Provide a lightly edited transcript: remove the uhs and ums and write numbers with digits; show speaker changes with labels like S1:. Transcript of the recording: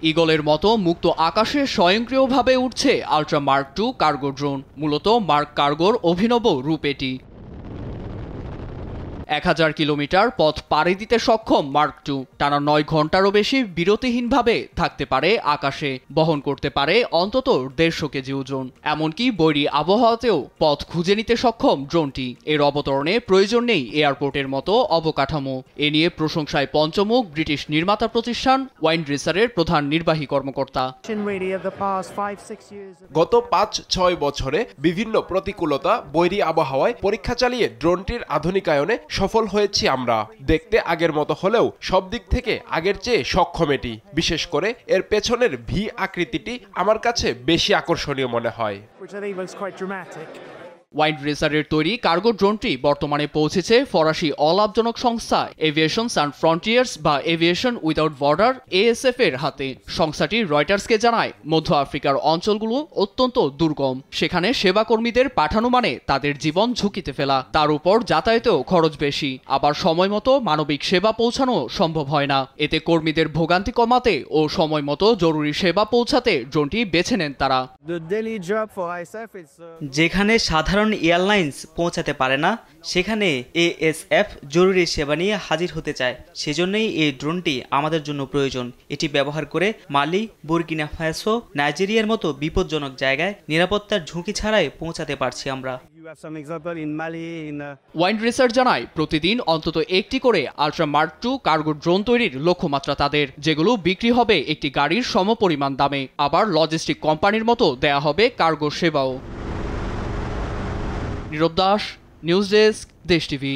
S1: ঈগলের মতো মুক্ত আকাশে স্বয়ংক্রিয়ভাবে উঠছে আল্ট্রা মার্ক 2 কার্গো ড্রোন। মূলত মার্ক কার্গোর অভিনব রূপ এটি। 1000 কিলোমিটার পথ পাড়ি দিতে সক্ষম মার্ক 2 টানা 9 ঘন্টারও বেশি বিরতিহীনভাবে থাকতে পারে আকাশে, বহন করতে পারে অন্তত 150 কেজি ওজন। এমনকি বৈরী আবহাওয়াতেও পথ খুঁজে নিতে সক্ষম ড্রোনটি। এর অবতরণে প্রয়োজন নেই এয়ারপোর্টের মতো অবকাঠামো। এ নিয়ে প্রশংসায় পঞ্চমুখ ব্রিটিশ নির্মাতা প্রতিষ্ঠান ওয়াইন্ডরেসারের প্রধান নির্বাহী কর্মকর্তা।
S2: গত 5-6 বছরে বিভিন্ন প্রতিকূলতা, বৈরী আবহাওয়ায় পরীক্ষা চালিয়ে ড্রোনটির আধুনিকায়নে সফল হয়েছি আমরা। দেখতে আগের মতো হলেও সব দিক থেকে আগের চেয়ে সক্ষম এটি। বিশেষ করে এর পেছনের ভি আকৃতিটি আমার কাছে বেশি আকর্ষণীয় মনে হয়।
S1: ওয়াইন্ডরেসারের তৈরি কার্গো ড্রোনটি বর্তমানে পৌঁছেছে ফরাসি অলাভজনক সংস্থা এভিয়েশন সান ফ্রন্টিয়ার্স বা এভিয়েশন উইদাউট বর্ডার এএসএফ এর হাতে। সংস্থাটি রয়টার্সকে জানায়, মধ্য আফ্রিকার অঞ্চলগুলো অত্যন্ত দুর্গম। সেখানে সেবাকর্মীদের পাঠানো মানে তাদের জীবন ঝুঁকিতে ফেলা। তার উপর যাতায়াতেও খরচ বেশি। আবার সময় মতো মানবিক সেবা পৌঁছানো সম্ভব হয় না। এতে কর্মীদের ভোগান্তি কমাতে ও সময় মতো জরুরি সেবা পৌঁছাতে ড্রোনটি বেছে নেন তারা।
S3: যেখানে সাধারণ এয়ারলাইন্স পৌঁছাতে পারে না, সেখানে এএসএফ জরুরি সেবা নিয়ে হাজির হতে চায়। সেজন্যই এই ড্রোনটি আমাদের জন্য প্রয়োজন। এটি ব্যবহার করে মালি, বুর্কিনা ফাসো, নাইজেরিয়ার মতো বিপজ্জনক জায়গায় নিরাপত্তার ঝুঁকি ছাড়াই পৌঁছাতে পারছি আমরা।
S1: ওয়াইন্ডরেসার জানায়, প্রতিদিন অন্তত একটি করে আল্ট্রা মার্ক 2 কার্গো ড্রোন তৈরির লক্ষ্যমাত্রা তাদের, যেগুলো বিক্রি হবে একটি গাড়ির সমপরিমাণ দামে। আবার লজিস্টিক কোম্পানির মতো দেয়া হবে কার্গো সেবাও। নীরব দাস, নিউজ ডেস্ক, দেশ টিভি।